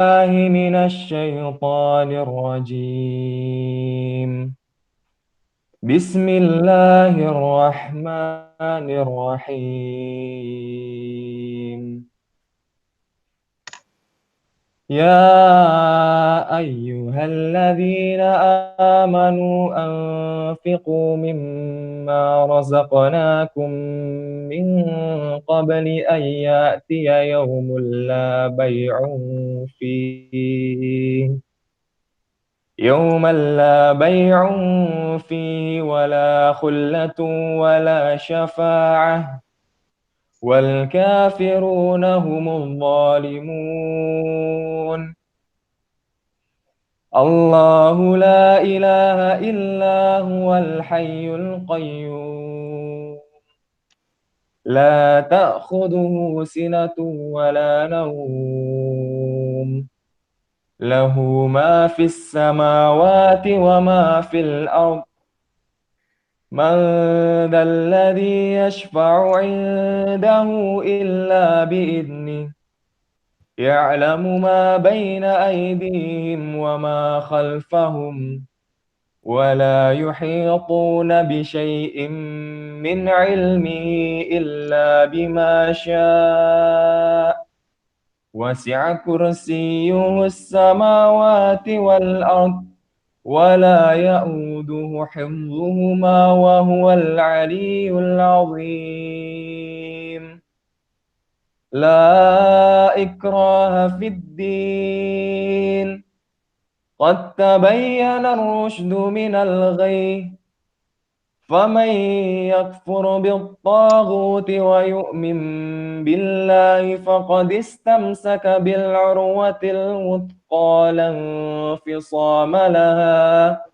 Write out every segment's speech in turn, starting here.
من الشيطان الرجيم. بسم الله الرحمن الرحيم. يا أيها الذين آمنوا أنفقوا مما رزقناكم من قبل أن يأتي يوم لا بيع فيه ولا خلة ولا شفاعة والكافرون هم الظالمون. الله لا إله إلا هو الحي القيوم لا تأخذه سنة ولا نوم له ما في السماوات وما في الأرض من ذا الذي يشفع عنده إلا بإذنه يعلم ما بين أيديهم وما خلفهم ولا يحيطون بشيء من علمه إلا بما شاء وسع كرسيه السماوات والأرض ولا يؤوده حفظهما وهو العلي العظيم. لا إكراه في الدين قد تبين الرشد من الغي فمن يكفر بالطاغوت ويؤمن بالله فقد استمسك بالعروة الوثقى لا انفصام لها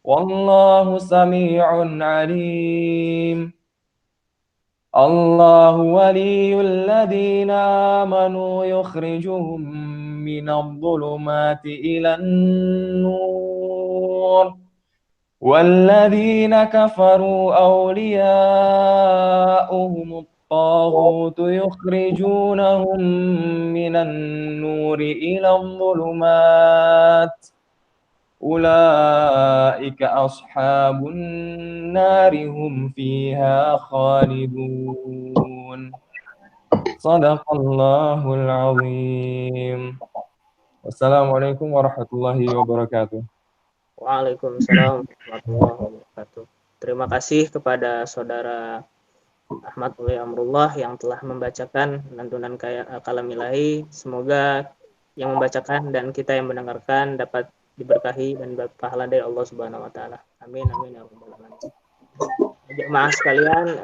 والله سميع عليم. الله ولي الذين آمنوا يخرجهم من الظلمات إلى النور والذين كفروا أولياؤهم الطاغوت يخرجونهم من النور إلى الظلمات أولئك أصحاب النار هم فيها خالدون. صدق الله العظيم. والسلام عليكم ورحمة الله وبركاته. Waalaikumsalam warahmatullahi wabarakatuh. Terima kasih kepada saudara Ahmad Uli Amrullah yang telah membacakan lantunan kalam ilahi. Semoga yang membacakan dan kita yang mendengarkan dapat diberkahi dan berpahala dari Allah Subhanahu wa taala. Amin amin ya rabbal alamin. Jemaah sekalian,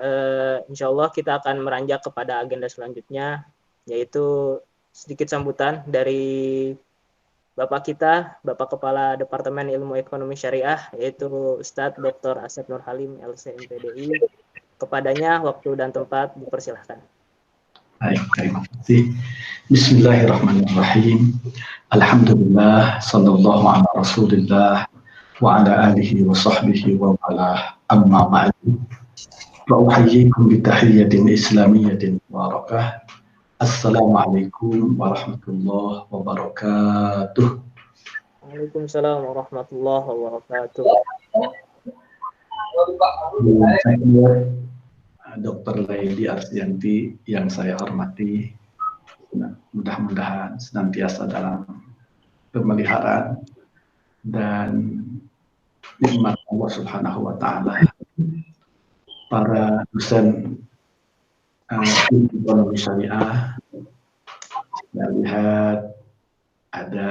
insyaallah kita akan meranjak kepada agenda selanjutnya, yaitu sedikit sambutan dari Bapak kita, Bapak Kepala Departemen Ilmu Ekonomi Syariah, yaitu Ustadz Dr. Asep Nur Halim, LC MPDI. Kepadanya waktu dan tempat dipersilahkan. Baik, terima kasih. Bismillahirrahmanirrahim. Alhamdulillah, sallallahu ala rasulillah, wa ala alihi wa sahbihi wa ala amma ba'du. Wa uhayyikum bitahiyyatin islamiyyatin mubarakah. Assalamualaikum warahmatullahi wabarakatuh. Waalaikumsalam warahmatullahi wabarakatuh. Dr. Laili Arsyanti yang saya hormati, mudah-mudahan senantiasa dalam pemeliharaan dan nikmat Allah Subhanahu wa taala. Para dosen ekonomi syariah, saya lihat ada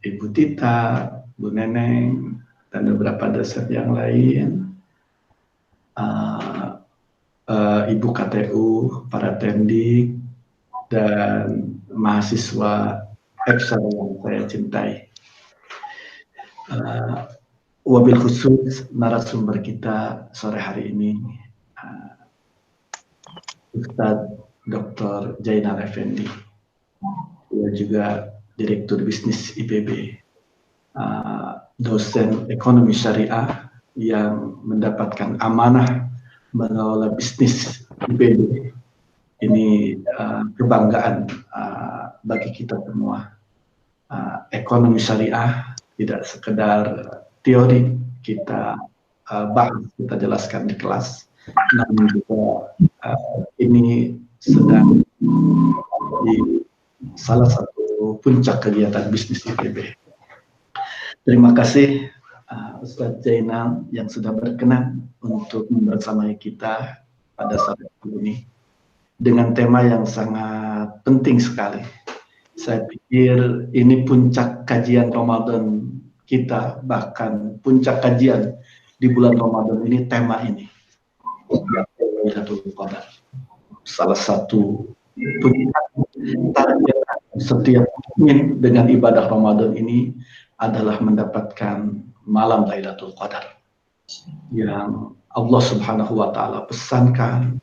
Ibu Tita, Bu Neneng, dan beberapa dosen yang lain, Ibu KTU, para tendik, dan mahasiswa EPSA yang saya cintai. Wabil khusus narasumber kita sore hari ini, Ustadz Dr. Jainal Effendi, dia juga Direktur Bisnis IPB, dosen ekonomi syariah yang mendapatkan amanah mengelola bisnis IPB. Ini kebanggaan bagi kita semua. ekonomi syariah tidak sekedar teori kita bahas, kita jelaskan di kelas, namun juga ini sedang di salah satu puncak kegiatan bisnis IPB. Terima kasih Ustadz Zainal yang sudah berkenan untuk membersamai kita pada saat ini dengan tema yang sangat penting sekali. Saya pikir ini puncak kajian Ramadan kita, bahkan puncak kajian di bulan Ramadan ini tema ini. Lailatul Qadar. Salah satu puncak target setiap mukmin dengan ibadah Ramadan ini adalah mendapatkan malam Lailatul Qadar yang Allah Subhanahu wa taala pesankan,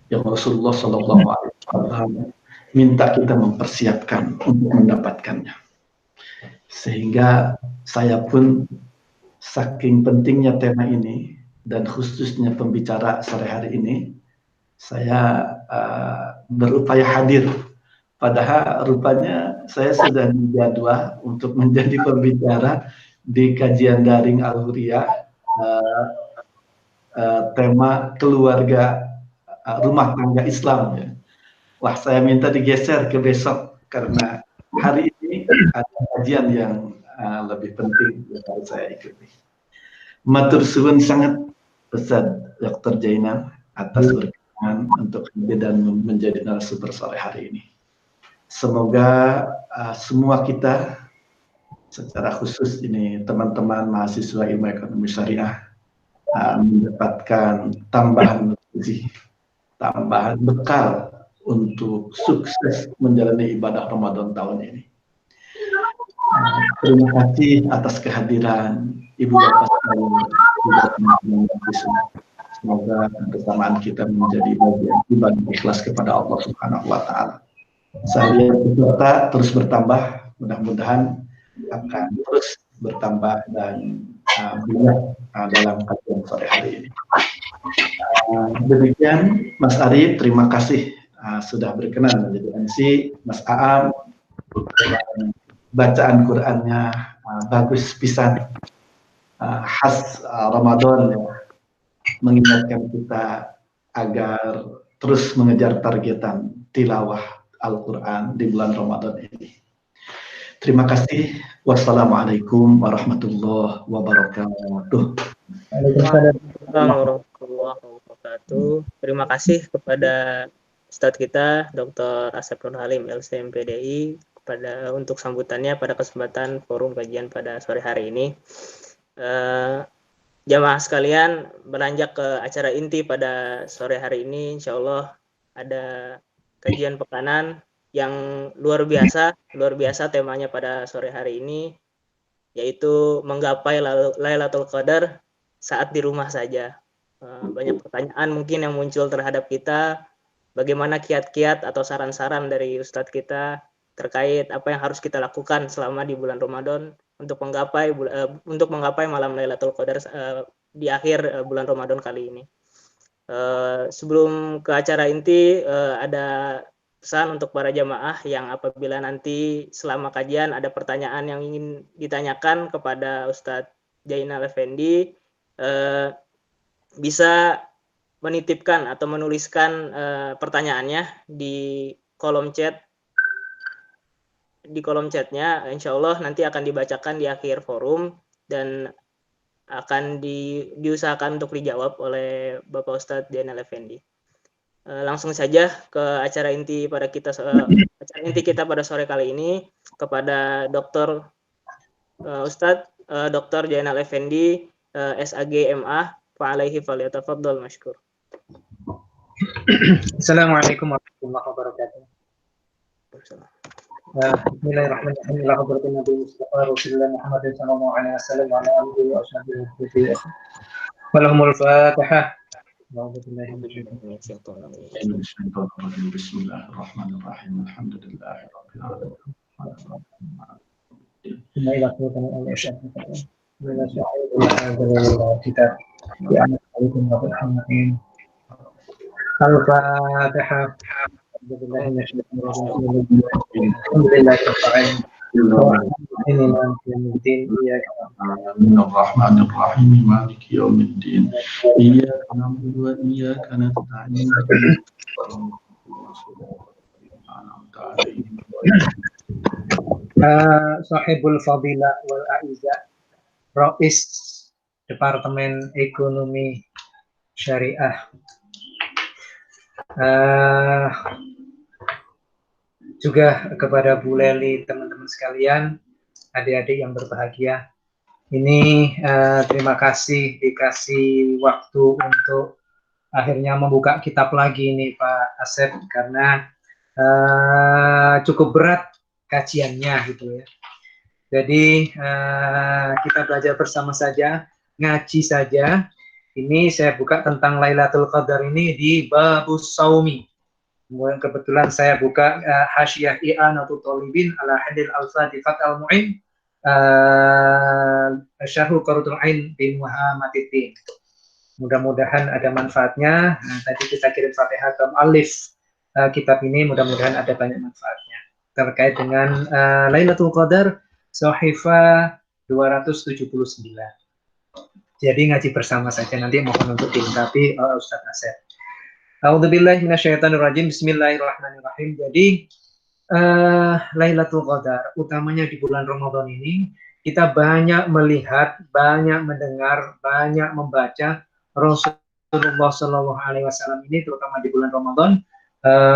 yang Rasulullah sallallahu alaihi wasallam minta kita mempersiapkan untuk mendapatkannya. Sehingga saya pun saking pentingnya tema ini dan khususnya pembicara sore hari ini, saya berupaya hadir. Padahal rupanya saya sudah dijadwal untuk menjadi pembicara di kajian daring Al-Huriyah tema keluarga rumah tangga Islam. Ya. Wah, saya minta digeser ke besok karena hari ini ada kajian yang lebih penting yang harus saya ikuti. Matur suwun sangat Ustaz Dr. Zainal atas berkenan untuk hadir dan menjadi narasumber sore hari ini. Semoga semua kita, secara khusus ini teman-teman mahasiswa ilmu ekonomi syariah mendapatkan tambahan rezeki, tambahan bekal untuk sukses menjalani ibadah Ramadan tahun ini. Terima kasih atas kehadiran Ibu Bapak sekalian. Semoga kebersamaan kita menjadi bagian ibadah ikhlas kepada Allah Subhanahu wa taala. Saya peserta terus bertambah, mudah-mudahan akan terus bertambah dan banyak dalam kajian sore hari ini. Demikian Mas Arif, terima kasih sudah berkenan menjadi MC. Mas Aam, bacaan Qur'annya bagus pisan, khas Ramadan, ya, mengingatkan kita agar terus mengejar targetan tilawah Al-Quran di bulan Ramadan ini. Terima kasih. Wassalamualaikum warahmatullahi wabarakatuh. Waalaikumsalam warahmatullahi wabarakatuh. Terima kasih kepada Ustadz kita Dr. Asep Nur Halim LCM PDI untuk sambutannya pada kesempatan forum kajian pada sore hari ini. Jamaah sekalian, beranjak ke acara inti pada sore hari ini, insya Allah ada kajian pekanan yang luar biasa temanya pada sore hari ini, yaitu menggapai Lailatul Qadar saat di rumah saja. Banyak pertanyaan mungkin yang muncul terhadap kita, bagaimana kiat-kiat atau saran-saran dari Ustadz kita terkait apa yang harus kita lakukan selama di bulan Ramadan untuk menggapai malam Lailatul Qadar di akhir bulan Ramadan kali ini. Sebelum ke acara inti, ada pesan untuk para jamaah yang apabila nanti selama kajian ada pertanyaan yang ingin ditanyakan kepada Ustadz Zainal Effendi, bisa menitipkan atau menuliskan pertanyaannya di kolom chatnya. Insya Allah nanti akan dibacakan di akhir forum dan akan diusahakan untuk dijawab oleh Bapak Ustadz Zainal Effendi. Langsung saja ke acara inti kita pada sore kali ini, kepada Ustadz Dr. Zainal Effendi SAG MA, fa'alaihi falyatafaddal mashkur. Assalamualaikum warahmatullahi wabarakatuh. Bismillahirrahmanirrahim. Alhamdulillah Nabi Mustafa Rasulullah Muhammad sallallahu alaihi wasallam wa ala alihi wa sahbihi. Walahumul Fatihah. Bismillahirrahmanirrahim. Alhamdulillahirabbil alamin. Al-Fatihah. Alhamdulillah Ini nanti ya. Bismillahirrahmanirrahim. Maliki yaumiddin. Iyyaka na'budu wa iyyaka nasta'in. Sahibul Fadilah wal Aizah, Rais Departemen Ekonomi Syariah, juga kepada Bu Leli, teman-teman sekalian, adik-adik yang berbahagia. Ini terima kasih dikasih waktu untuk akhirnya membuka kitab lagi nih Pak Asep, karena cukup berat kajiannya gitu ya. Jadi kita belajar bersama saja, ngaji saja. Ini saya buka tentang Lailatul Qadar ini di Babus Saumi. Kebetulan saya buka Hasyiah I'anatul Thalibin ala Hadil Al-Fatifat Al-Mu'in Syarhul Qurratul Ain bi Muhammadiddin. Mudah-mudahan ada manfaatnya. Nah, tadi kita kirim Fatihah ke Alif kitab ini, mudah-mudahan ada banyak manfaatnya terkait dengan Lailatul Qadar Shahifah 279. Jadi ngaji bersama saja, nanti mohon untuk dilengkapi Ustadz Asep. A'udzubillahi minasyaitonirrajim. Bismillahirrahmanirrahim. Jadi Lailatul Qadar utamanya di bulan Ramadan ini kita banyak melihat, banyak mendengar, banyak membaca Rasulullah SAW ini terutama di bulan Ramadan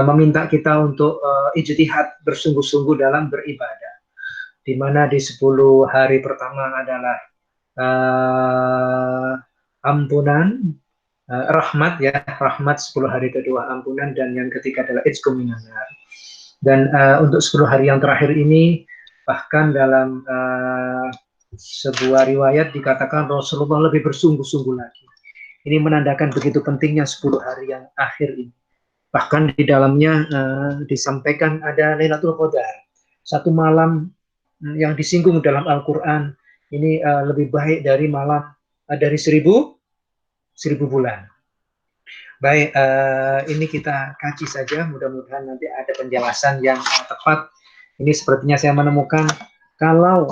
meminta kita untuk ijtihad, bersungguh-sungguh dalam beribadah. Di mana di 10 hari pertama adalah ampunan, rahmat ya, rahmat 10 hari kedua ampunan, dan yang ketiga adalah Itsqum minan nar. Dan untuk 10 hari yang terakhir ini bahkan dalam sebuah riwayat dikatakan Rasulullah lebih bersungguh-sungguh lagi. Ini menandakan begitu pentingnya 10 hari yang akhir ini. Bahkan di dalamnya disampaikan ada Lailatul Qadar, satu malam yang disinggung dalam Al-Quran ini lebih baik dari malam dari 1000 bulan. Baik, ini kita kaji saja, mudah-mudahan nanti ada penjelasan yang tepat. Ini sepertinya saya menemukan kalau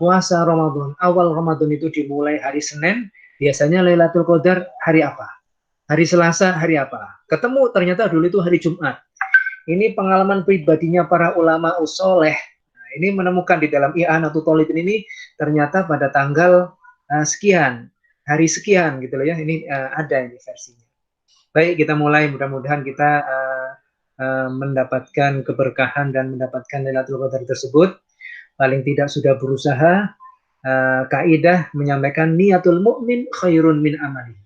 puasa Ramadan, awal Ramadan itu dimulai hari Senin, biasanya Lailatul Qadar hari apa? Hari Selasa hari apa? Ketemu ternyata dulu itu hari Jumat. Ini pengalaman pribadinya para ulama usoleh. Nah, ini menemukan di dalam I'anatul Thalibin ini ternyata pada tanggal sekian, hari sekian gitu loh ya. Ini ada ini versinya. Baik, kita mulai, mudah-mudahan kita mendapatkan keberkahan dan mendapatkan Lailatul Qadar tersebut. Paling tidak sudah berusaha. Kaidah menyampaikan niatul mukmin khairun min amali.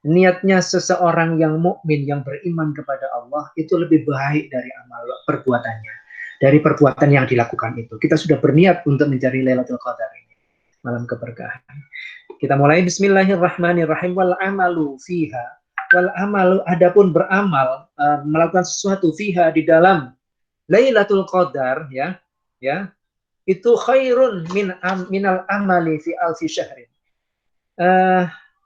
Niatnya seseorang yang mukmin, yang beriman kepada Allah itu lebih baik dari amal perbuatannya, dari perbuatan yang dilakukan itu. Kita sudah berniat untuk mencari Lailatul Qadar ini, malam keberkahan. Kita mulai. Bismillahirrahmanirrahim. Wal amalu fiha, wal amalu, adapun beramal, melakukan sesuatu fiha di dalam Lailatul Qadar ya itu khairun minal amali fi alfi syahrin.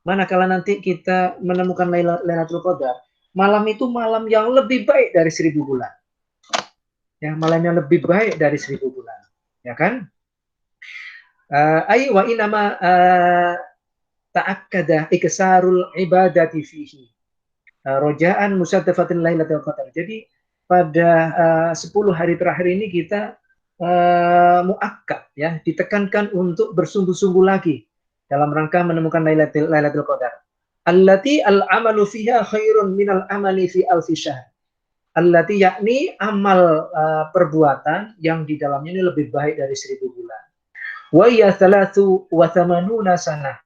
Manakala nanti kita menemukan Lailatul Qadar, malam itu malam yang lebih baik dari 1000 bulan. Ya, malam yang lebih baik dari 1000 bulan. Ya kan? Ai wa inama ta'akkada iksarul ibadati fihi. Rojaan musaddafatin Lailatul Qadar. Jadi pada 10 hari terakhir ini kita muakkad ya, ditekankan untuk bersungguh-sungguh lagi dalam rangka menemukan Lailatul Qadar. Allati al-amalu fiha khairun minal amali fi alfi syahr. Allati yakni amal perbuatan yang di dalamnya ini lebih baik dari 1000 bulan. Wa ya 83 sanah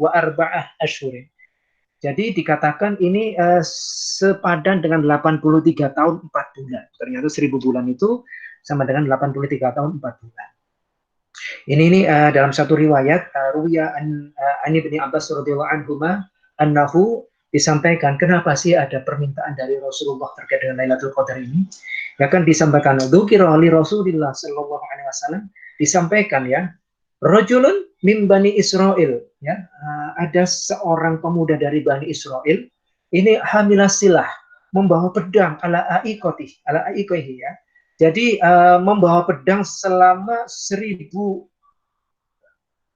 wa arba'ah asyhurin. Jadi dikatakan ini sepadan dengan 83 tahun 4 bulan. Ternyata 1000 bulan itu sama dengan 83 tahun 4 bulan. Ini dalam satu riwayat ruwiya an Ibnu Abbas radhiyallahu anhuma annahu, disampaikan kenapa sih ada permintaan dari Rasulullah terkait dengan Lailatul Qadar ini. Ya kan disampaikan dzukira li Rasulillah sallallahu alaihi wasallam, disampaikan ya, rajulun min Bani Israil ya, ada seorang pemuda dari Bani Israil ini hamilas silah, membawa pedang ala aiqatihi ya, Jadi membawa pedang selama 1000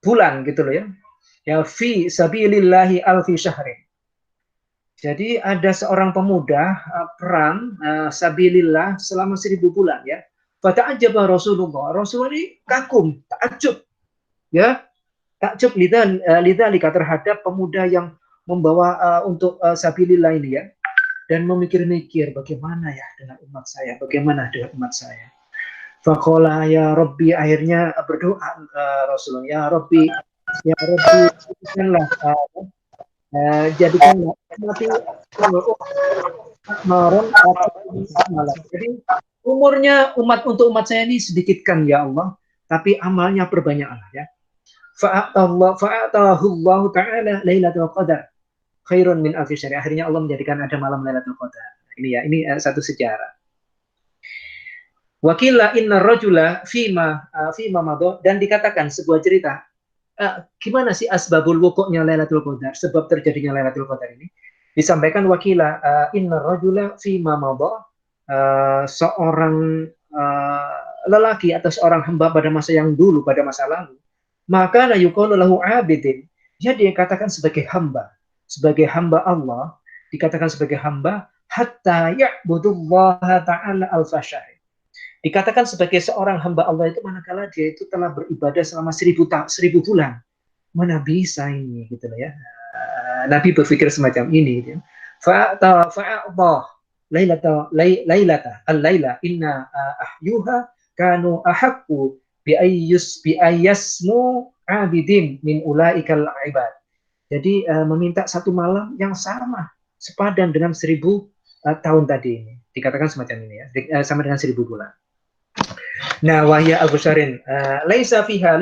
bulan gitu loh ya. Ya fi sabilillahi alfi syahrin. Jadi ada seorang pemuda perang sabilillah selama 1000 bulan ya. Fata'ajjaba Rasulullah. Rasulullah ini kagum, takjub ya. Takjub lidzalika terhadap pemuda yang membawa untuk sabilillah ini ya. Dan memikir-mikir bagaimana ya dengan umat saya, bagaimana dengan umat saya. Faqala ya Rabbi, akhirnya berdoa Rasulullah, ya Rabbi, jadikanlah jadikanlah mati jadi umurnya untuk umat saya ini sedikitkan ya Allah, tapi amalnya perbanyaklah ya. Fa'atahu Allah Ta'ala Lailatul Qadar khairun min alfi syahr. Akhirnya Allah menjadikan ada malam Lailatul Qadar. Ini ya, ini satu sejarah. Wakila inna rajula fima madho, dan dikatakan sebuah cerita gimana sih asbabul wuku'nya Lailatul Qadar, sebab terjadinya Lailatul Qadar ini. Disampaikan wakila inna rajula fima madho, seorang lelaki atau seorang hamba pada masa yang dulu, pada masa lalu, maka la yuqalu lahu abidin, dia dikatakan sebagai hamba Allah, dikatakan sebagai hamba hatta ya'budullaha ta'ala al-fasyahr. Dikatakan sebagai seorang hamba Allah itu manakala dia itu telah beribadah selama 1000 bulan. Mana bisa ini gitu ya. Nabi berpikir semacam ini gitu. Fa'atah lailata al-laila inna ahyuha kanu ahaqqu bi ayyasmu abidin min ulaikal ibad. Jadi meminta satu malam yang sama sepadan dengan 1000 tahun tadi ini. Dikatakan semacam ini ya, sama dengan 1000 bulan. Nah, wahya al-busharin laisa fiha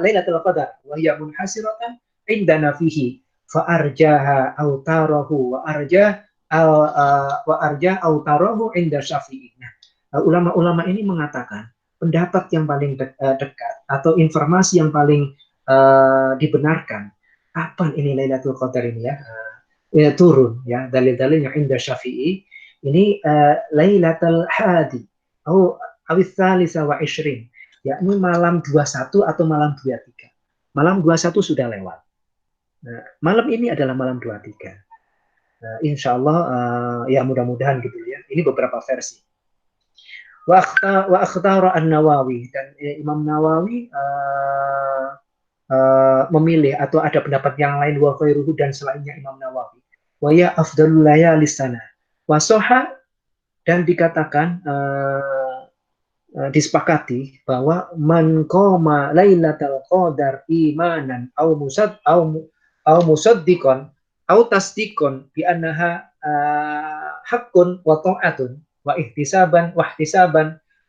lailatul qadar wa hiya munhasiratan indana fihi fa arjaha autarahu wa arja autarahu inda syafi'i. Nah, ulama-ulama ini mengatakan pendapat yang paling dekat atau informasi yang paling dibenarkan, kapan ini Lailatul Qadar ini ya turun ya, dalil-dalilnya inda Syafi'i ini Lailatul Hadi atau awis salisa wa ishrin, yakni malam 21 atau malam 23. Malam 21 sudah lewat. Nah, malam ini adalah malam 23. Nah, insya Allah ya mudah-mudahan gitu ya. Ini beberapa versi. Wa akhtara an-Nawawi, dan Imam Nawawi memilih atau ada pendapat yang lain wa khairuhu, dan selainnya Imam Nawawi. Wa ya afdalul layalis sana. Wa soha, dan dikatakan disepakati bahwa man qama lailatul qadar imanan au musaddiqan au tasdiqan bi annaha haqqun wa ta'atun wa ihtisaban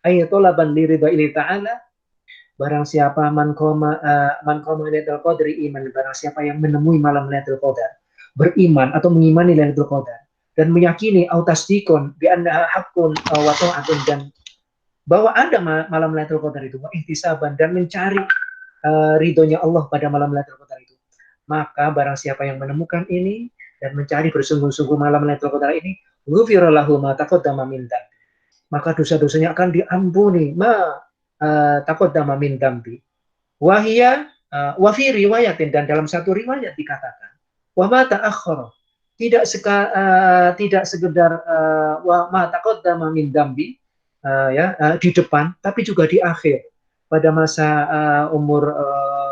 ay talaban li ridha ilahi ta'ala. Barang siapa man qama lailatul qadri iman, barang siapa yang menemui malam Lailatul Qadar, beriman atau mengimani Lailatul Qadar dan meyakini au tasdiqan bi annaha haqqun wa ta'atun, dan bahwa ada malam Lailatul Qadar itu, ihtisaban, dan mencari ridhonya Allah pada malam Lailatul Qadar itu, maka barang siapa yang menemukan ini dan mencari bersungguh-sungguh malam Lailatul Qadar ini, ghufira lahu ma taqaddama min dzambi, maka dosa-dosanya akan diampuni, ma taqaddama min dzambi. Wa hiya wa fi riwayatin, dan dalam satu riwayat dikatakan wa ma ta'akhkhara, tidak sekedar wa ma taqaddama min dzambi di depan, tapi juga di akhir, pada masa umur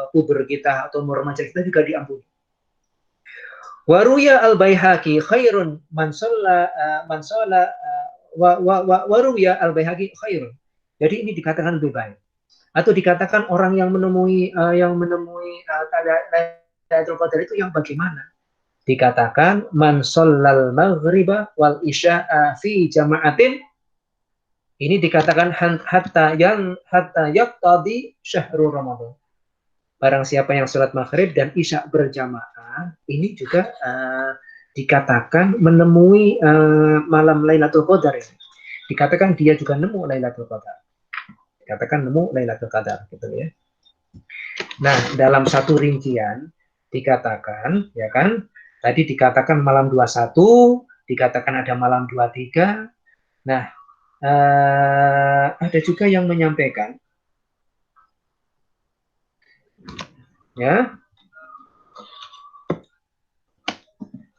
puber kita atau umur remaja kita juga diampuni. Waruya al-Baihaqi khairun man shalla waruya al-Baihaqi khairun. Jadi ini dikatakan lebih baik, atau dikatakan orang yang menemui Lailatul Qadar itu yang bagaimana? Dikatakan man shallal maghriba wal isya'a fi jama'atin. Ini dikatakan hatta yaqtadi syahrul Ramadan. Barang siapa yang sholat maghrib dan isya berjamaah, ini juga dikatakan menemui malam Lailatul Qadar ini. Dikatakan dia juga nemu Lailatul Qadar. Dikatakan nemu Lailatul Qadar, gitu ya. Nah, dalam satu rincian dikatakan, ya kan, tadi dikatakan malam 21, dikatakan ada malam 23. Nah, Ada juga yang menyampaikan, ya,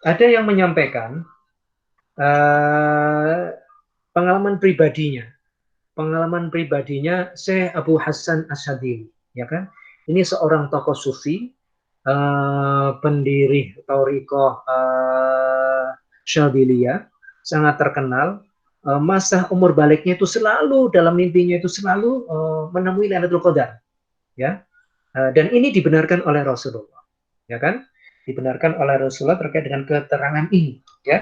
ada yang menyampaikan pengalaman pribadinya Syekh Abu Hasan Asyadili, ya kan? Ini seorang tokoh sufi, pendiri Thariqah Syadiliyah, sangat terkenal. Masa umur baliknya itu selalu dalam mimpinya itu selalu menemui Lailatul Qadar, ya. Dan ini dibenarkan oleh Rasulullah, ya kan? Dibenarkan oleh Rasulullah terkait dengan keterangan ini, ya.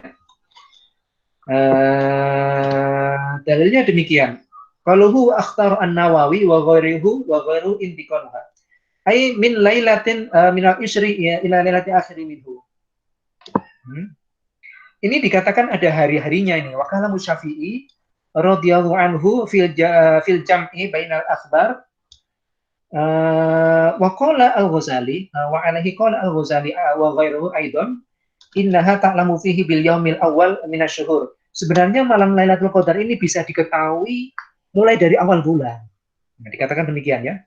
Dalilnya demikian. Qaluhu akhtar an-Nawawi wa ghairuhu intiqalha. Ai min lailatin min al-isri ila lailati akhiri minhu. Ini dikatakan ada hari-harinya ini. Wa kalamu Syafi'i radhiyallahu anhu fil jam'i bainal akhbar wa qala al-Ghazali wa alaihi qala al-Ghazali wa ghairuhu aidan innaha ta'lamu fihi bil yaumil awal minasyhur. Sebenarnya malam Lailatul Qadar ini bisa diketahui mulai dari awal bulan. Nah, dikatakan demikian, ya.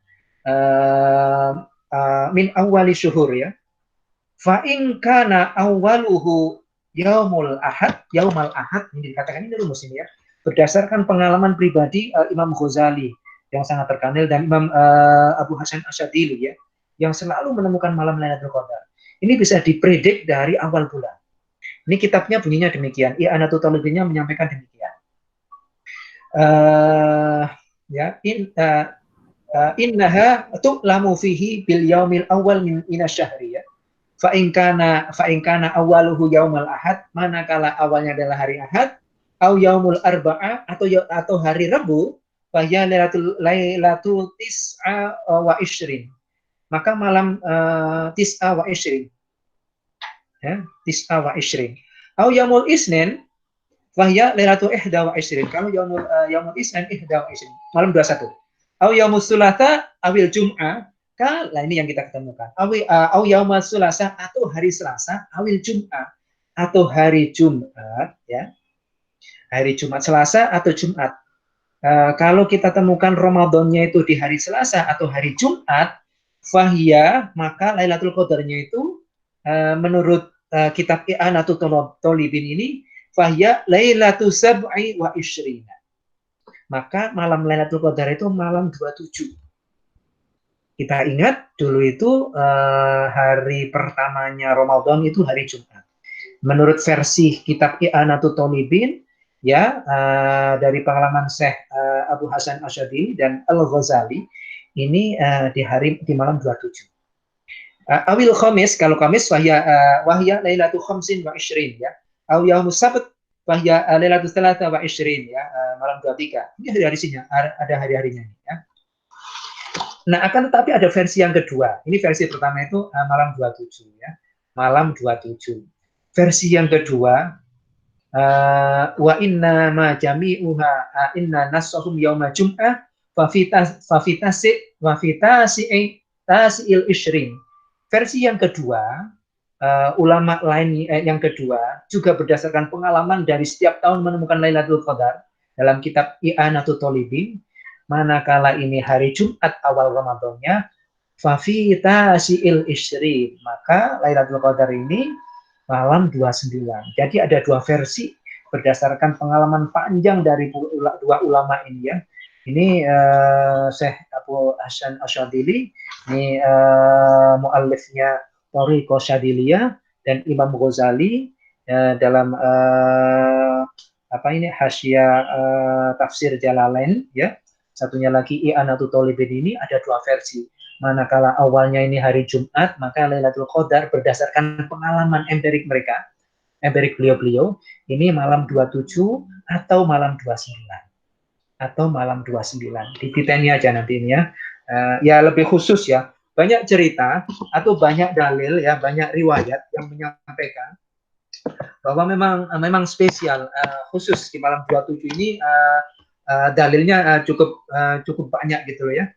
Min awali syuhur, ya. Fa in kana awwaluhu yaumul ahad, ini dikatakan ini rumus ini, ya. Berdasarkan pengalaman pribadi Imam Ghazali yang sangat terkenal dan Imam Abu Hasan Asyadili, ya, yang selalu menemukan malam Lailatul Qadar. Ini bisa dipredik dari awal bulan. Ini kitabnya bunyinya demikian. I'anatul Talibinnya menyampaikan demikian. Innaha tu'lamu fihi bil yaumil awal min inasyahri, ya. Fa in kana awwaluhu yaumal ahad, manakala awalnya adalah hari Ahad, au yaumul arba'ah atau hari Rabu, fa ya lailatul tis'a wa ishrin. Maka malam tis'a wa ishrin, ya, tis'a wa ishrin. Au yaumul isnin wahya lailatul ihda wa ishrin. Kalau yaumul isnin ihda wa ishrin, malam 21. Au yaumul sulasa awil jum'ah, nah ini yang kita ketemukan. Au yaumul sulasa atau hari Selasa, awil jum'ah atau hari Jumat, ya. Hari Jumat, Selasa atau Jumat. Kalau kita temukan Ramadannya itu di hari Selasa atau hari Jumat, fahya, maka Lailatul Qadarnya itu menurut kitab I'anatul Talibin ini, fahya Lailatul sab'i wa ishrina. Maka malam Lailatul Qadar itu malam 27. Kita ingat dulu itu hari pertamanya Ramadan itu hari Jumat. Menurut versi kitab I'anatul Talibin, ya, dari pengalaman Syekh Abu Hasan Asyadili dan Al-Ghazali, ini di malam 27. Awil khamis, kalau Kamis wahya lailatul khamsin wa ishrin, ya. Aw yaumus sabt wahya lailatul thalatha wa ishrin, ya, malam 23. Ini hari-harinya, ada hari-harinya, ya. Nah, akan tetapi ada versi yang kedua. Ini versi pertama itu malam 27, ya. Malam 27. Versi yang kedua, wa inna ma jami'uha inna nasahum yauma jum'ah fa fitasi'il ishrin. Versi yang kedua, ulama lain yang kedua juga berdasarkan pengalaman dari setiap tahun menemukan Lailatul Qadar dalam kitab I'anatul Talibin, manakala ini hari Jumat awal Ramadannya, fa fitasi'il ishrin, maka Lailatul Qadar ini malam 29. Jadi ada dua versi berdasarkan pengalaman panjang dari dua ulama ini, ya. Ini Syekh Abu Hasan Asyadili, ini muallifnya Thariqah Syadiliyah, dan Imam Ghazali dalam Hasyiah Tafsir Jalalain, ya. Satunya lagi I'anatul Talibin, ini ada dua versi. Manakala awalnya ini hari Jumat, maka Lailatul Qadar berdasarkan pengalaman empirik mereka, empirik beliau-beliau, ini malam 27 atau malam 29. Atau malam 29. Dititeni aja nanti ini, ya. Ya lebih khusus, ya. Banyak cerita atau banyak dalil, ya, banyak riwayat yang menyampaikan bahwa memang spesial, khusus di malam 27 ini, dalilnya cukup banyak gitu loh, ya.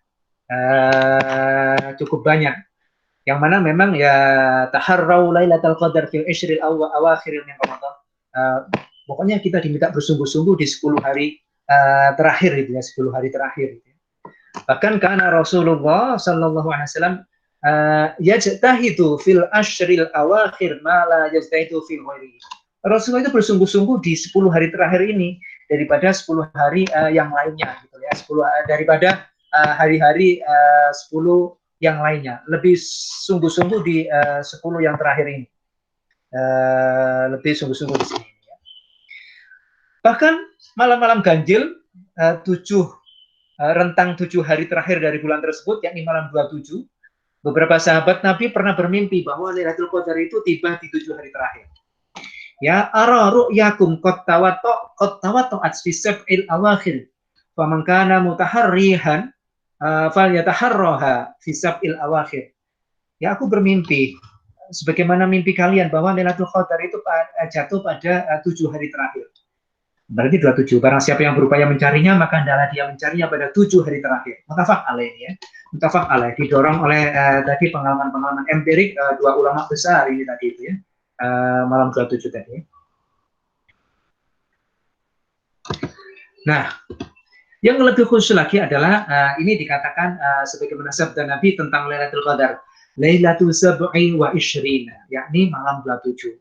Cukup banyak. Yang mana memang, ya, taharrau lailatul qadar fil ishril awakhir min Ramadan. Pokoknya kita diminta bersungguh-sungguh di 10 hari terakhir itu ya, 10 hari terakhir. Bahkan karena Rasulullah Sallallahu Alaihi Wasallam yajtahidu fil ashril awakhir ma la yajtahidu fil ghairi. Rasulullah itu bersungguh-sungguh di 10 hari terakhir ini daripada 10 hari yang lainnya gitu ya, 10 daripada hari-hari 10 yang lainnya, lebih sungguh-sungguh di 10 yang terakhir ini, lebih sungguh-sungguh di sini ya. Bahkan malam-malam ganjil, rentang 7 hari terakhir dari bulan tersebut, yakni malam 27, beberapa sahabat Nabi pernah bermimpi bahwa Lailatul Qadar itu tiba di 7 hari terakhir. Ya, ara ru'yakum qad tawatta'at fi sab'il awakhir. Faman kana mutaharrihan falyataharraha fi sab'il awakhir. Ya, aku bermimpi sebagaimana mimpi kalian bahwa Lailatul Qadar itu jatuh pada 7 hari terakhir. Berarti 27. Barang siapa yang berupaya mencarinya, maka hendaklah dia mencarinya pada 7 hari terakhir. Muttafaq alaih ya. Muttafaq alaih, didorong oleh tadi pengalaman-pengalaman empirik dua ulama besar ini tadi itu ya. Malam 27 tadi. Nah, yang lebih khusus lagi adalah ini dikatakan sebagaimana sabda Nabi tentang Lailatul Qadar. Lailatul sab'i wa ishrina, yakni malam 27.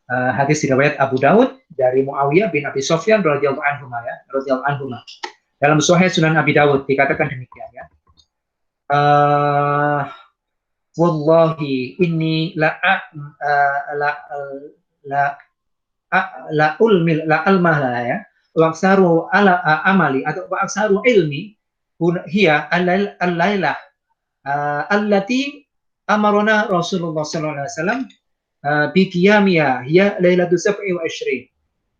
Hadis riwayat Abu Daud dari Muawiyah bin Abi Sufyan radhiyallahu anhu ya, radhiyallahu anhu. Dalam Sahih Sunan Abi Daud dikatakan demikian ya. Wallahi inni la almah ya. Wa aksaru ala amali atau wa aksaru ilmi hiya al-lailah allati amarona Rasulullah sallallahu alaihi wasallam bi qiyamiha hiya lailatul sab'i wa ishrin.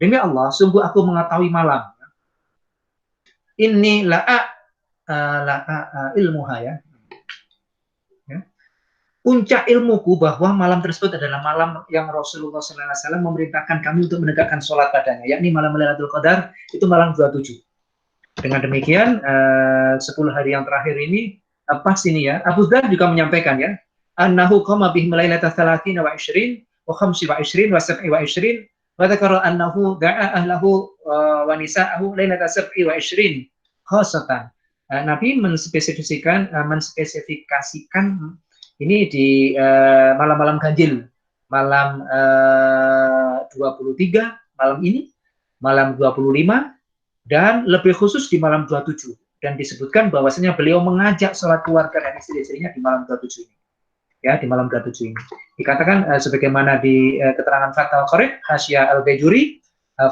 Demi Allah, sungguh aku mengetahui malam. Inni ilmuha ya. Puncak ilmuku bahwa malam tersebut adalah malam yang Rasulullah SAW memerintahkan kami untuk menegakkan sholat padanya, yakni malam Lailatul Qadar itu malam 27. Dengan demikian 10 hari yang terakhir ini pas ini ya. Abu Dzar juga menyampaikan ya, annahu qama bihi lailatal 30 wa 20 wa 25 wa 7 wa 20 wa dzakara annahu da'a ahlahu wa nisa'ahu lailatal 7 wa 20 khassatan. Nabi menspesifikasikan ini di malam-malam ganjil, malam 23, malam ini, malam 25, dan lebih khusus di malam 27. Dan disebutkan bahwasanya beliau mengajak sholat keluarga dan istri-istrinya di malam 27 ini. Ya, di malam 27 ini. Dikatakan sebagaimana di keterangan Fathul Qorib, Hasyiah Al-Bajuri,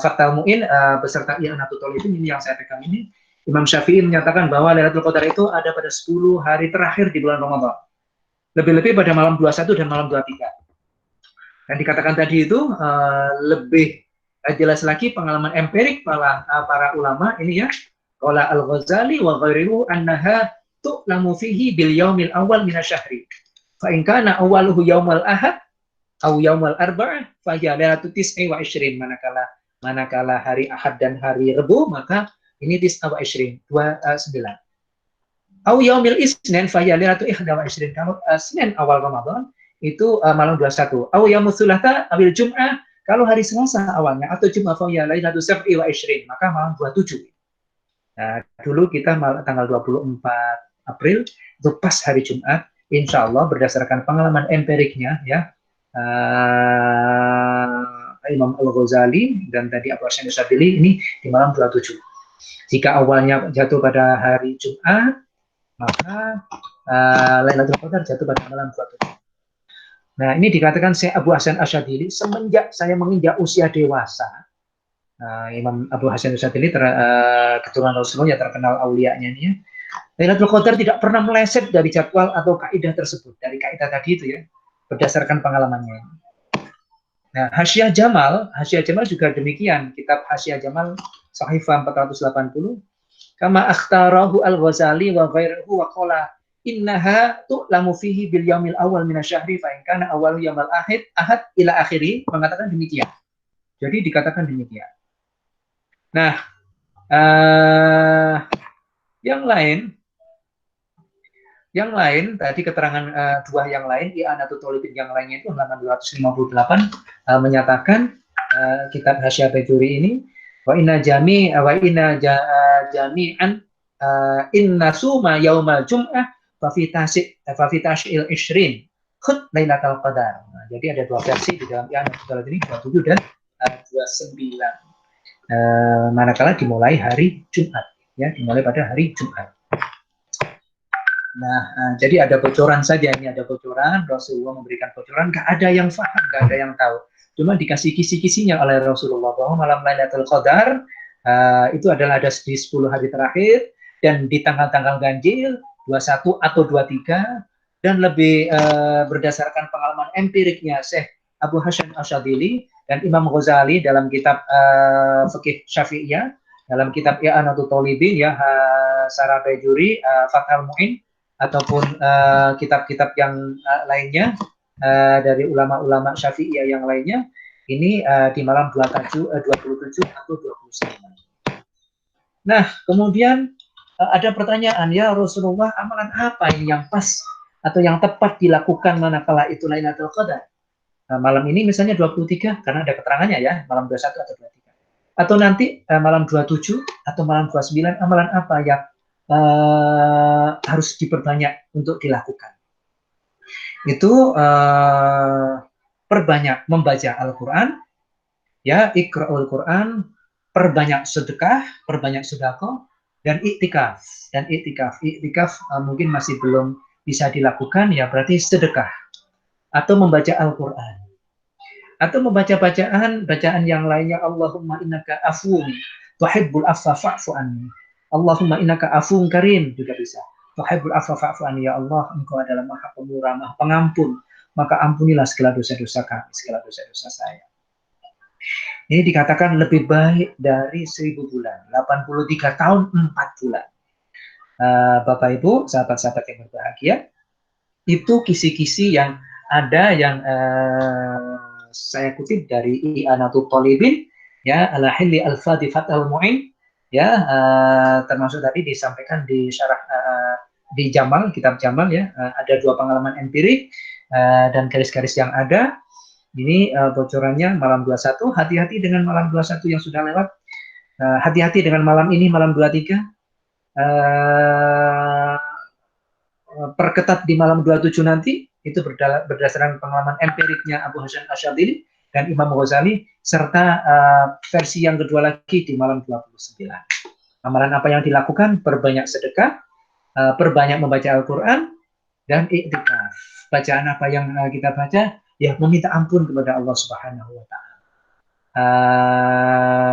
Fathul Mu'in, beserta I'anatul Thalibin, ini yang saya pegang ini, Imam Syafi'i menyatakan bahwa Lailatul Qadar itu ada pada 10 hari terakhir di bulan Ramadan. Lebih-lebih pada malam 21 dan malam 23. Dan dikatakan tadi itu lebih jelas lagi pengalaman empirik para ulama ini ya. Qala Al-Ghazali wa ghairuhu annaha tu'lamu fihi bil yaumil awal minasyahri. Fa in kana awwaluhu yaumal ahad aw yaumal arba'ah fa hiya lailatul tis'i wa 20. Manakala hari Ahad dan hari Rabu, maka ini tis'a wa 20, 29. Au yaumil isnin fa hiya lailatul 21. Kalau Senin awal Ramadan itu malam 21. Au yaumul tsulatsa awil Jum'ah, kalau hari Selasa awalnya atau Jumat fa hiya lailatul 27, maka malam 27. Nah, dulu kita tanggal 24 April itu pas hari Jumat, insya Allah berdasarkan pengalaman empiriknya ya, Imam Al-Ghazali dan tadi Abu Hasan Asyadzili ini di malam 27. Jika awalnya jatuh pada hari Jumat, maka Lailatul Qadar jatuh pada malam 27. Nah, ini dikatakan saya Abu Hasan Asyadzili semenjak saya menginjak usia dewasa. Imam Abu Hasan Asyadzili keturunan Rasulullah yang terkenal aulianya ini ya. Lailatul Qadar tidak pernah meleset dari jadwal atau kaidah tersebut, dari kaidah tadi itu ya, berdasarkan pengalamannya. Nah, Hasyiah Jamal juga demikian, kitab Hasyiah Jamal Sahifah 480. Kama akhtarahu Al-Ghazali wa ghairuhu wa qala innaha tu'lamu fihi bil yaumil awal minasyahri fa in kana awwalu yaumal ahad ila akhiri, mengatakan demikian. Jadi dikatakan demikian. Nah, yang lain tadi keterangan dua yang lain, I'anatul Thalibin yang lainnya itu halaman 258 menyatakan kitab Hasyiah Bajuri ini wa inna jami'an inna suma yaumal jum'ah fa fi tash'il ishrin khut lailatul qadar. Nah, jadi ada dua versi di dalam ayat ini 27 dan 29. Manakala dimulai hari Jumat, ya, dimulai pada hari Jumat. Nah, jadi ada bocoran saja, ini ada bocoran, Rasulullah memberikan bocoran, nggak ada yang paham, nggak ada yang tahu. Cuma dikasih kisi-kisinya oleh Rasulullah bahwa malam Lailatul Qadar itu adalah ada di 10 hari terakhir dan di tanggal-tanggal ganjil 21 atau 23 dan lebih berdasarkan pengalaman empiriknya Syekh Abu Hasyim Asyadili dan Imam Ghazali dalam kitab Fiqh Syafi'iyah, dalam kitab I'anatul Talibin ya, Sarah Bajuri, Fathul Mu'in, ataupun kitab-kitab yang lainnya dari ulama-ulama Syafi'iyah yang lainnya, ini di malam 27 atau 29. Nah, kemudian ada pertanyaan, ya Rasulullah, amalan apa ini yang pas atau yang tepat dilakukan manakala itu Lailatul Qadar? Nah, malam ini misalnya 23 karena ada keterangannya ya, malam 21 atau 23. Atau nanti malam 27 atau malam 29, amalan apa yang harus diperbanyak untuk dilakukan? Itu perbanyak membaca Al-Quran, ya, ikra'ul Quran, perbanyak sedekah, perbanyak sedekah, dan iktikaf. Dan iktikaf mungkin masih belum bisa dilakukan, ya berarti sedekah atau membaca Al-Quran atau membaca bacaan yang lainnya. Allahumma innaka afuwun tuhibbul afwa fa'fu anni. Allahumma innaka afuwun karim juga bisa. Tuhibbul afwa fa'fu anni, ya Allah, Engkau adalah Maha Pemurah, Maha Pengampun, maka ampunilah segala dosa-dosa kami, segala dosa-dosa saya. Ini dikatakan lebih baik dari 1000 bulan, 83 tahun 4 bulan. Bapak Ibu, sahabat-sahabat yang berbahagia, itu kisi-kisi yang ada yang saya kutip dari I'anatul Talibin, ya, ala hilli al-fadhi fathul mu'in, ya, termasuk tadi disampaikan di syarah di Jamal, kitab Jamal, ya, ada dua pengalaman empirik dan garis-garis yang ada. Ini bocorannya malam 21, hati-hati dengan malam 21 yang sudah lewat, hati-hati dengan malam ini, malam 23, perketat di malam 27 nanti, itu berdasarkan pengalaman empiriknya Abu Hasyim Asyadili dan Imam Ghazali, serta versi yang kedua lagi di malam 29. Amalan apa yang dilakukan? Perbanyak sedekah, perbanyak membaca Al-Quran, dan iktikaf. Bacaan apa yang kita baca? Ya, meminta ampun kepada Allah Subhanahu wa Ta'ala.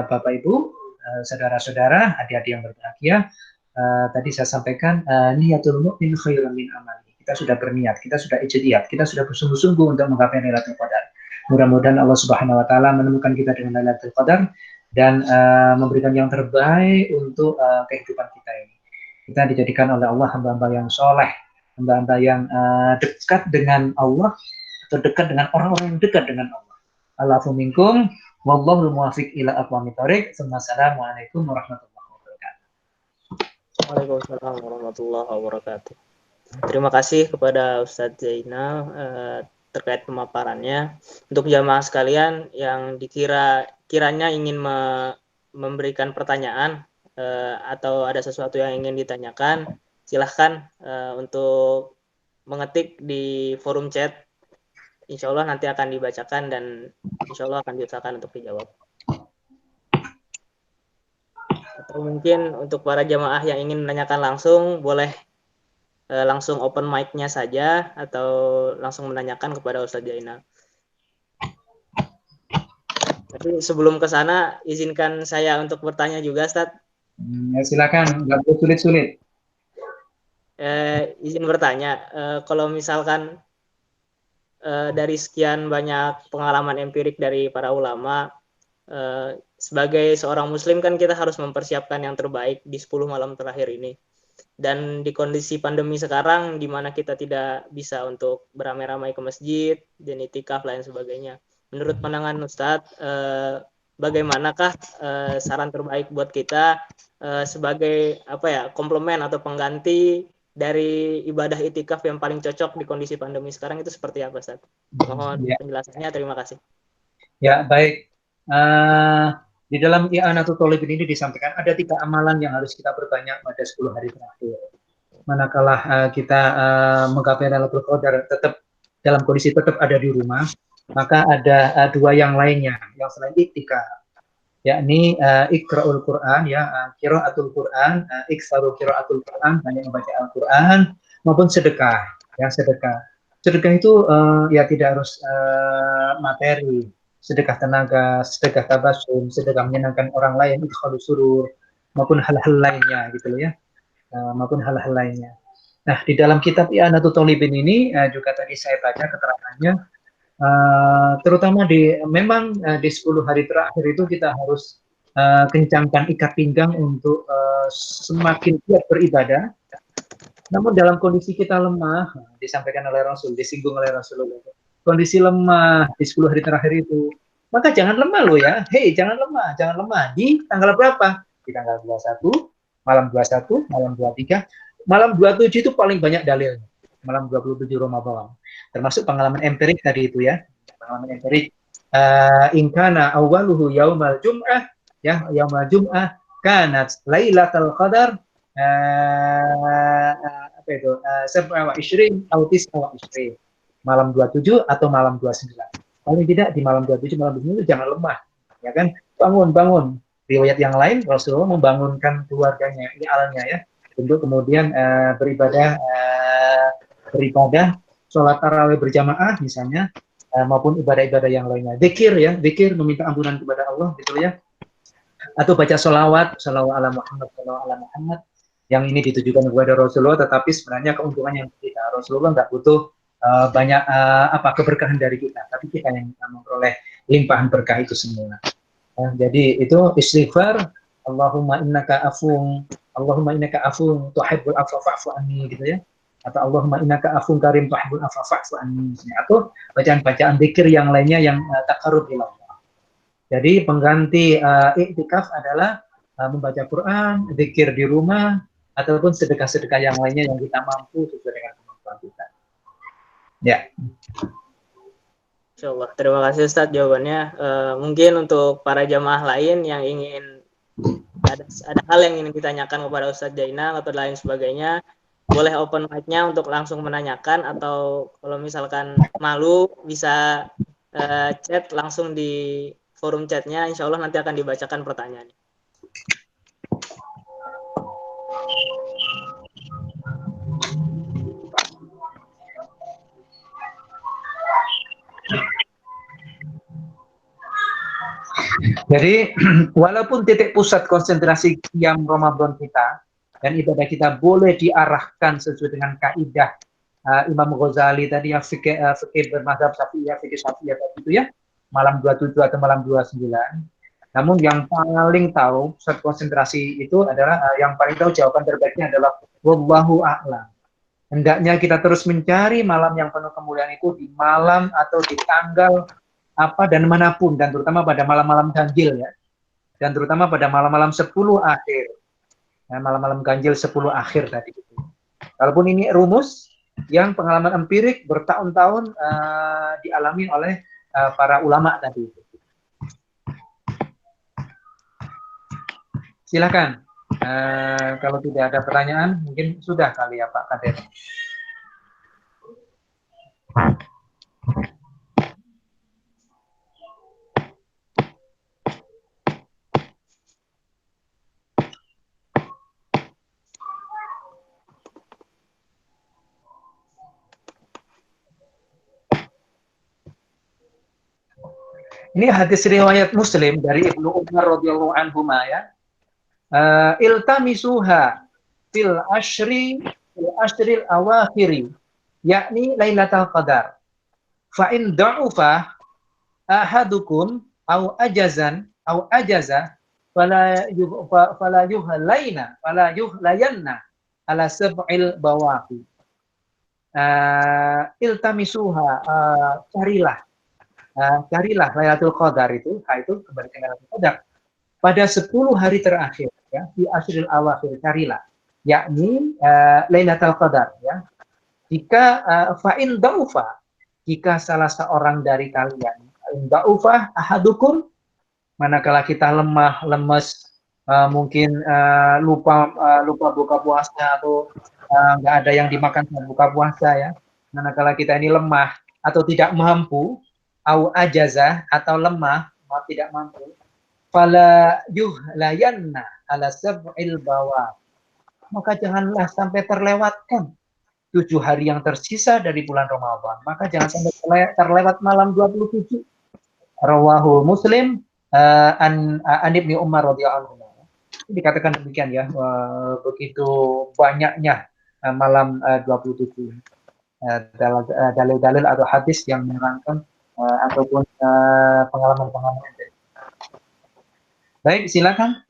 Bapak Ibu, saudara-saudara, adik-adik yang berbahagia, tadi saya sampaikan niyatul mu'min khairun min amali. Kita sudah berniat, kita sudah ijtihad, kita sudah bersungguh-sungguh untuk menggapai Lailatul Qadar. Mudah-mudahan Allah Subhanahu wa Ta'ala menemukan kita dengan Lailatul Qadar dan memberikan yang terbaik untuk kehidupan kita ini. Kita dijadikan oleh Allah hamba-hamba yang soleh, hamba-hamba yang dekat dengan Allah, atau dekat dengan orang-orang yang dekat dengan Allah. Allahu minkum, wallahul muwaffiq ila aqwamit thoriq. Assalamualaikum warahmatullahi wabarakatuh. Waalaikumsalam warahmatullahi wabarakatuh. Terima kasih kepada Ustadz Zainal terkait pemaparannya. Untuk jamaah sekalian yang kiranya ingin memberikan pertanyaan atau ada sesuatu yang ingin ditanyakan, silahkan untuk mengetik di forum chat. Insya Allah nanti akan dibacakan dan insya Allah akan diusahakan untuk dijawab. Atau mungkin untuk para jamaah yang ingin menanyakan langsung, boleh langsung open mic-nya saja atau langsung menanyakan kepada Ustadz Zainal. Tapi sebelum ke sana, izinkan saya untuk bertanya juga, Ustadz. Ya, silakan, nggak perlu sulit-sulit. Izin bertanya, kalau misalkan dari sekian banyak pengalaman empirik dari para ulama, sebagai seorang muslim kan kita harus mempersiapkan yang terbaik di 10 malam terakhir ini. Dan di kondisi pandemi sekarang di mana kita tidak bisa untuk beramai-ramai ke masjid, dan itikaf lain sebagainya. Menurut pandangan Ustadz, bagaimanakah saran terbaik buat kita sebagai komplement atau pengganti dari ibadah itikaf yang paling cocok di kondisi pandemi sekarang itu seperti apa, Ustadz? Mohon penjelasannya, terima kasih. Ya, baik. Di dalam I'anatul Thalibin ini disampaikan ada 3 amalan yang harus kita perbanyak pada 10 hari terakhir. Manakala kita menggapai Lailatul Qadar tetap dalam kondisi tetap ada di rumah, maka ada 2 yang lainnya yang selain iktikaf, yakni Iqra'ul Quran, ya, qiraatul Quran, iktsaru qiraatul Quran, banyak membaca Al-Quran, maupun sedekah, ya, sedekah. Sedekah itu ya tidak harus materi, sedekah tenaga, sedekah tabasum, sedekah menyenangkan orang lain, idkhalus surur, maupun hal-hal lainnya gitu ya, maupun hal-hal lainnya. Nah, di dalam kitab I'anatul Thalibin ini juga tadi saya baca keterangannya, terutama memang di 10 hari terakhir itu kita harus kencangkan ikat pinggang untuk semakin giat beribadah. Namun dalam kondisi kita lemah, disampaikan oleh Rasul, disinggung oleh Rasulullah, kondisi lemah di 10 hari terakhir itu, maka jangan lemah loh ya. Hei, jangan lemah, jangan lemah. Di tanggal berapa? Di tanggal 21, malam 21, malam 23, malam 27 itu paling banyak dalilnya. Malam 27 Ramadan. Termasuk pengalaman empirik tadi itu ya. Pengalaman empirik. Inkana awaluhu yaumal jum'ah, ya, yaumal jum'ah kanat lailatul qadar apa itu? 27 atau 29. Malam 27 atau malam 29. Paling tidak di malam 27, malam 29 jangan lemah, ya kan? Bangun. Riwayat yang lain Rasulullah membangunkan keluarganya, ini alnya ya, untuk kemudian beribadah sholat tarawih berjamaah misalnya, maupun ibadah-ibadah yang lainnya. Zikir ya, zikir meminta ampunan kepada Allah gitu ya. Atau baca sholawat ala Muhammad, yang ini ditujukan kepada Rasulullah, tetapi sebenarnya keuntungan yang kita, Rasulullah nggak butuh banyak keberkahan dari kita, tapi kita yang memperoleh limpahan berkah itu semua. Jadi itu istighfar, Allahumma innaka afun tuhibbul afwa fa'fu anni gitu ya, atau Allahumma innaka afun karim tuhibbul afwa fa'fu anni, atau bacaan-bacaan zikir yang lainnya yang taqarrub ila Allah. Jadi pengganti iktikaf adalah membaca Quran, zikir di rumah, ataupun sedekah-sedekah yang lainnya yang kita mampu sesuai dengan kemampuan kita. Ya. Insyaallah. Terima kasih Ustadz jawabannya. Mungkin untuk para jamaah lain yang ingin ada hal yang ingin ditanyakan kepada Ustadz Jainal atau lain sebagainya, boleh open mic-nya untuk langsung menanyakan, atau kalau misalkan malu bisa chat langsung di forum chatnya, insya Allah nanti akan dibacakan pertanyaannya. Jadi walaupun titik pusat konsentrasi qiyam Ramadan kita dan ibadah kita boleh diarahkan sesuai dengan kaidah Imam Ghazali tadi yang fikih bermadzhab Syafi'iyah, fikih Syafi'iyah tadi itu ya, malam 27 atau malam 29. Namun yang paling tahu pusat konsentrasi itu adalah yang paling tahu jawaban terbaiknya adalah wallahu a'lam. Hendaknya kita terus mencari malam yang penuh kemuliaan itu di malam atau di tanggal apa dan manapun, dan terutama pada malam-malam ganjil ya, dan terutama pada malam-malam 10 akhir, malam-malam ganjil 10 akhir tadi. Walaupun ini rumus yang pengalaman empirik bertahun-tahun dialami oleh para ulama tadi. Silakan. Kalau tidak ada pertanyaan, mungkin sudah kali ya Pak Kader. Ini hadis riwayat Muslim dari Ibnu Umar radhiyallahu anhu ya. Iltamisuha fil ashril awakhiri, yakni Lailatul Qadar. Fa in da'ufa ahadukum au ajaza fala yuhlayanna ala sab'il bawaqi. Iltamisuha, carilah Lailatul Qadar itu kembalikan Lailatul Qadar pada 10 hari terakhir ya, di ashril awakhir, carilah, yakni Lailatul Qadar ya. Jika fa'in da'ufa, jika salah seorang dari kalian da'ufa ahadukum, manakala kita lemah, lemes, mungkin lupa buka puasa atau nggak ada yang dimakan saat buka puasa ya. Manakala kita ini lemah atau tidak mampu, au ajazah atau lemah, tidak mampu, fala yuhlayanna ala sab'il bawab. Maka janganlah sampai terlewatkan 7 hari yang tersisa dari bulan Ramadan. Maka jangan sampai terlewat malam 27. Rawahu Muslim an Ibnu Umar radhiyallahu anhu. Dikatakan demikian ya, begitu banyaknya malam 27. Dalil-dalil atau hadis yang menerangkan ataupun pengalaman-pengalaman. Baik, silakan.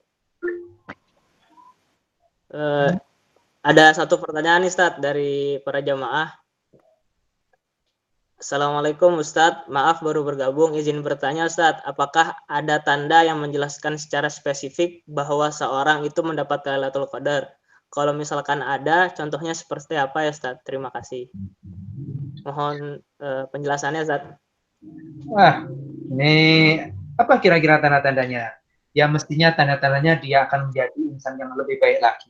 Ada satu pertanyaan nih Ustadz dari para jamaah. Assalamualaikum Ustadz, maaf baru bergabung, izin bertanya Ustadz, apakah ada tanda yang menjelaskan secara spesifik bahwa seorang itu mendapat Lailatul Qadar? Kalau misalkan ada, contohnya seperti apa ya Ustadz? Terima kasih. Mohon penjelasannya Ustadz. Wah, ini apa kira-kira tanda-tandanya? Ya mestinya tanda-tandanya dia akan menjadi insan yang lebih baik lagi.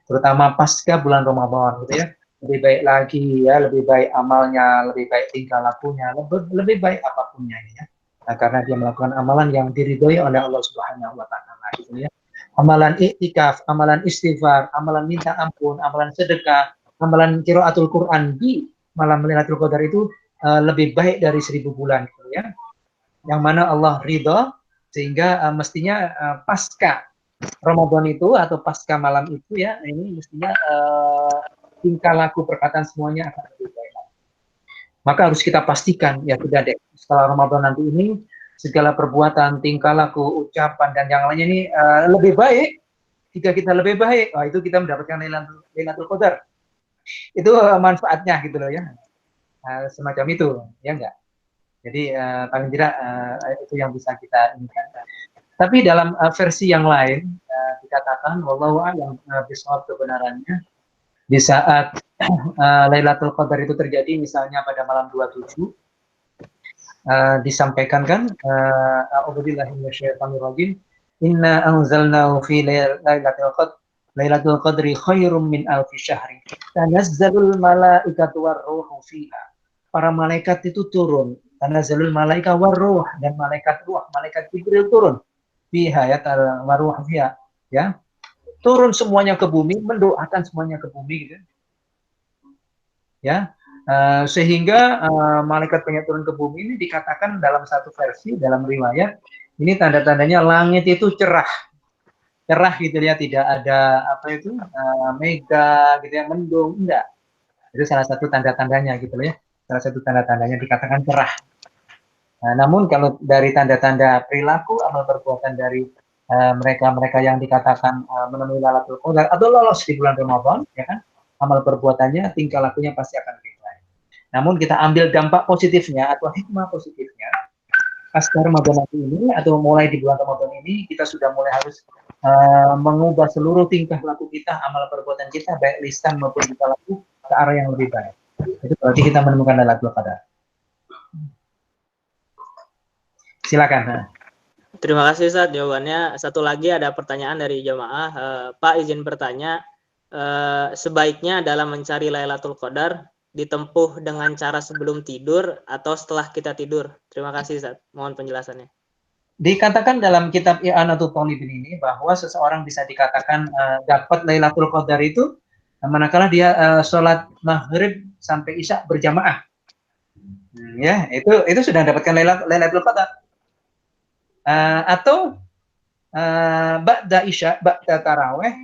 Terutama pasca bulan Ramadan gitu ya. Lebih baik lagi ya, lebih baik amalnya, lebih baik tingkah lakunya, lebih baik apapunnya ya. Nah, karena dia melakukan amalan yang diridhoi oleh Allah Subhanahu wa taala gitu ya. Amalan iktikaf, amalan istighfar, amalan minta ampun, amalan sedekah, amalan qiraatul Quran di malam Lailatul Qadar itu lebih baik dari 1000 bulan gitu ya. Yang mana Allah ridho sehingga mestinya pasca Ramadan itu atau pasca malam itu ya, ini mestinya tingkah laku perkataan semuanya akan lebih baik. Maka harus kita pastikan ya sudah deh setelah Ramadan nanti ini segala perbuatan, tingkah laku, ucapan dan yang lainnya ini lebih baik. Jika kita lebih baik, itu kita mendapatkan Lailatul Qadar. Itu manfaatnya gitu loh ya. Semacam itu ya enggak. Jadi paling tidak itu yang bisa kita inginkan. Tapi dalam versi yang lain dikatakan wallahu a'lam bishawab kebenarannya di saat Lailatul Qadar itu terjadi misalnya pada malam 27 disampaikan kan a'udzubillahi minasyaitonir rajim inna anzalnahu fi lailatul qadri khairum min alfi syahrin tanazzalul malaikatu warruhu fiha. Para malaikat itu turun, tanazzalul malaika warruh, dan malaikat ruh, malaikat Jibril turun fiha ya warruh fiha ya, turun semuanya ke bumi, mendoakan semuanya ke bumi gitu ya. Sehingga malaikat banyak turun ke bumi ini dikatakan dalam satu versi, dalam riwayat ini tanda-tandanya langit itu cerah gitu ya, tidak ada apa itu mega gitu ya, mendung, enggak. Itu salah satu tanda-tandanya gitu ya, salah satu tanda-tandanya dikatakan cerah. Namun kalau dari tanda-tanda perilaku amal perbuatan dari mereka-mereka yang dikatakan menemui Lailatul Qadar atau lolos di bulan Ramadan ya kan, amal perbuatannya, tingkah lakunya pasti akan lebih baik. Namun kita ambil dampak positifnya atau hikmah positifnya pasca Ramadan ini atau mulai di bulan Ramadan ini kita sudah mulai harus mengubah seluruh tingkah laku kita, amal perbuatan kita baik lisan maupun tingkah laku ke arah yang lebih baik. Itu berarti kita menemukan Lailatul Qadar. Silakan. Terima kasih Ustaz jawabannya. Satu lagi ada pertanyaan dari jamaah. Pak izin bertanya, sebaiknya dalam mencari Lailatul Qadar ditempuh dengan cara sebelum tidur atau setelah kita tidur? Terima kasih Ustaz. Mohon penjelasannya. Dikatakan dalam kitab I'anatul Talibin ini bahwa seseorang bisa dikatakan dapat Lailatul Qadar itu manakala dia sholat maghrib sampai isya berjamaah. Ya, itu sudah dapatkan Lailatul Qadar. Atau ba'da isya, ba'da taraweh,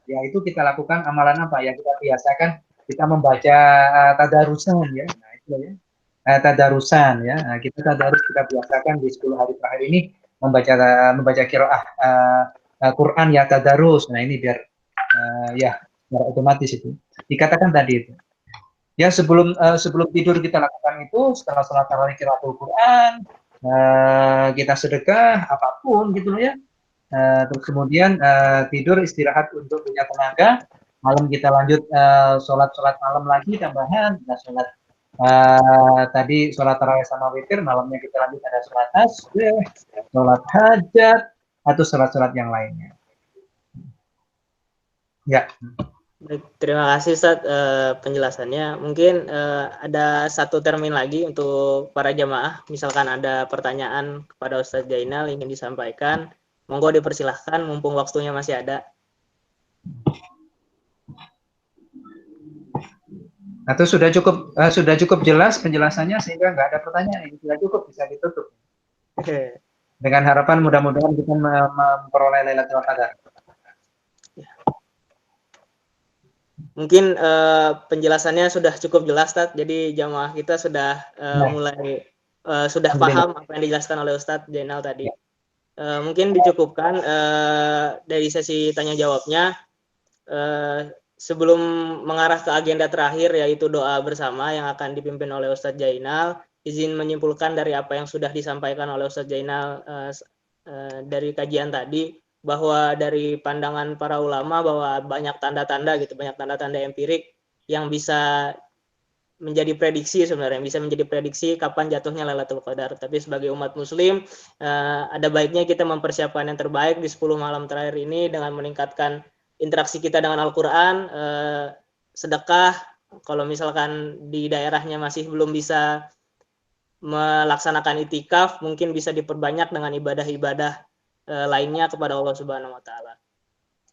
yaitu kita lakukan amalan apa ya, kita biasakan kita membaca tadarusan ya. Nah, itu ya. Tadarusan ya. Nah, kita tadarus, kita biasakan di 10 hari terakhir ini membaca qiraah Quran ya tadarus. Nah, ini biar ya secara otomatis itu. Dikatakan tadi itu. Ya sebelum tidur kita lakukan itu, setelah sholat tarawih qiraatul Quran, kita sedekah apapun gitu ya, terus kemudian tidur istirahat untuk punya tenaga, malam kita lanjut sholat malam lagi tambahan, kita sholat Tadi sholat tarawih sama witir, malamnya kita lanjut ada sholat tasbih, sholat hajat, atau sholat-sholat yang lainnya. Ya. Baik, terima kasih Ustaz penjelasannya. Mungkin ada satu termin lagi untuk para jamaah. Misalkan ada pertanyaan kepada Ustaz Jainal ingin disampaikan, monggo dipersilahkan mumpung waktunya masih ada. Atau sudah cukup jelas penjelasannya sehingga nggak ada pertanyaan, sudah cukup, bisa ditutup. Dengan harapan mudah-mudahan kita memperoleh Lailatul Qadar. Mungkin penjelasannya sudah cukup jelas, Ustaz. Jadi jamaah kita sudah mulai sudah paham apa yang dijelaskan oleh Ustaz Jainal tadi. Mungkin dicukupkan dari sesi tanya jawabnya. Sebelum mengarah ke agenda terakhir, yaitu doa bersama yang akan dipimpin oleh Ustadz Jainal, izin menyimpulkan dari apa yang sudah disampaikan oleh Ustadz Jainal dari kajian tadi, bahwa dari pandangan para ulama bahwa banyak tanda-tanda gitu, banyak tanda-tanda empirik yang bisa menjadi prediksi sebenarnya, bisa menjadi prediksi kapan jatuhnya Lailatul Qadar. Tapi sebagai umat muslim, ada baiknya kita mempersiapkan yang terbaik di 10 malam terakhir ini dengan meningkatkan interaksi kita dengan Al-Quran, sedekah, kalau misalkan di daerahnya masih belum bisa melaksanakan itikaf, mungkin bisa diperbanyak dengan ibadah-ibadah lainnya kepada Allah Subhanahu wa Ta'ala.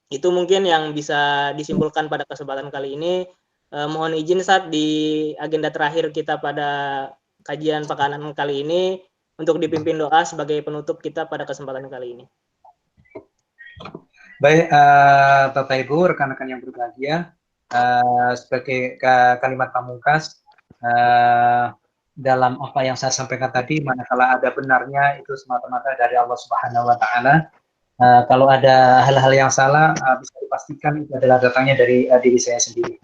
Itu mungkin yang bisa disimpulkan pada kesempatan kali ini. Mohon izin Ustaz di agenda terakhir kita pada kajian pekanan kali ini untuk dipimpin doa sebagai penutup kita pada kesempatan kali ini. Baik, Bapak Ibu, rekan-rekan yang berbahagia, sebagai kalimat pamungkas, dalam apa yang saya sampaikan tadi, manakala ada benarnya itu semata-mata dari Allah Subhanahu wa Ta'ala. Kalau ada hal-hal yang salah, bisa dipastikan itu adalah datangnya dari diri saya sendiri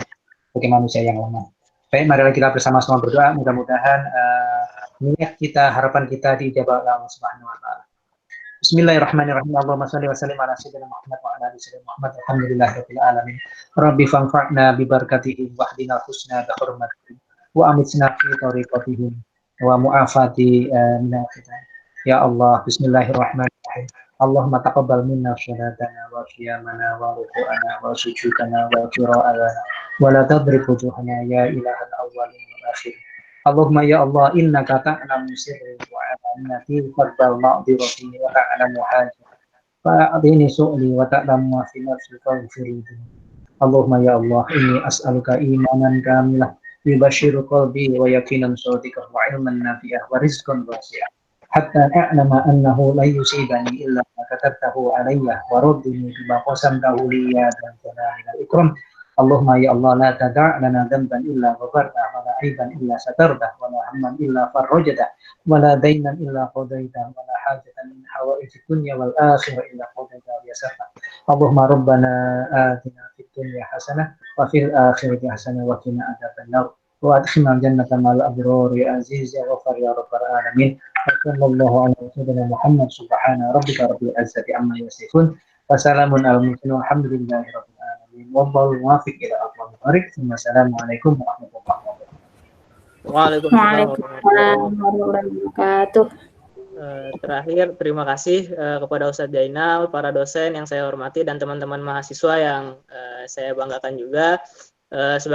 sebagai manusia yang lemah. Baik, marilah kita bersama-sama berdoa, mudah-mudahan niat kita, harapan kita dijawab oleh Allah Subhanahu wa Ta'ala. Bismillahirrahmanirrahim. Allahumma shalli wa sallim ala sayyidina Muhammad wa ala ali sayyidina Muhammad. Alhamdulillahirabbil alamin. Rabbi fanfa'na bi barakatihim wahdina husna bi hurmatihim wa amitna fi tariqatihim wa mu'afati min al-fitan. Ya Allah, bismillahirrahmanirrahim. Allahumma taqabbal minna shalatana wa qiyamana wa ruku'ana wa sujudana wa qira'ana wa la tadrib wujuhana ya ilahal awwalin wal akhirin. Allahumma ya Allah, innaka ta'lamu sirri wa alaniyati faqbal ma'dhirati wa ta'lamu hajati fa'adini su'li wa ta'lamu ma fi nafsi faghfirli. Allahumma ya Allah, inni as'aluka imanan kamilah yubashiru qalbi wa yaqinan shadiqan wa ilman nafi'ah wa rizqan wasi'ah hatta a'lama annahu la yusibani illa ma katabtahu alayya wa raddini bima qasamtahu liya dan jalal ikram. Allahumma ya Allah, la tada' lana dhanban illa ghafartah wa la aiban illa satartah wa la hamman illa farrajtah wa la daynan illa qadaitah wa la hajatan min hawaijid dunya wal akhirah illa qadaitah wa yasartah. Allahumma rabbana atina fid dunya hasanah wa fil akhirati hasanah wa qina adzabannar wa adkhilna jannata ma'al abrar ya aziz ya ghafar ya rabbal alamin. Sallallahu alaihi wasallam Muhammad subhana rabbika rabbil izzati amma yasifun wa salamun alal mursalin walhamdulillahi rabbil alamin. Wallahu muwaffiq ila aqwamit thoriq. Wassalamualaikum warahmatullahi wabarakatuh. Waalaikumsalam warahmatullahi wabarakatuh. Terakhir, terima kasih kepada Ustadz Jainal, para dosen yang saya hormati, dan teman-teman mahasiswa yang saya banggakan juga. Sebagai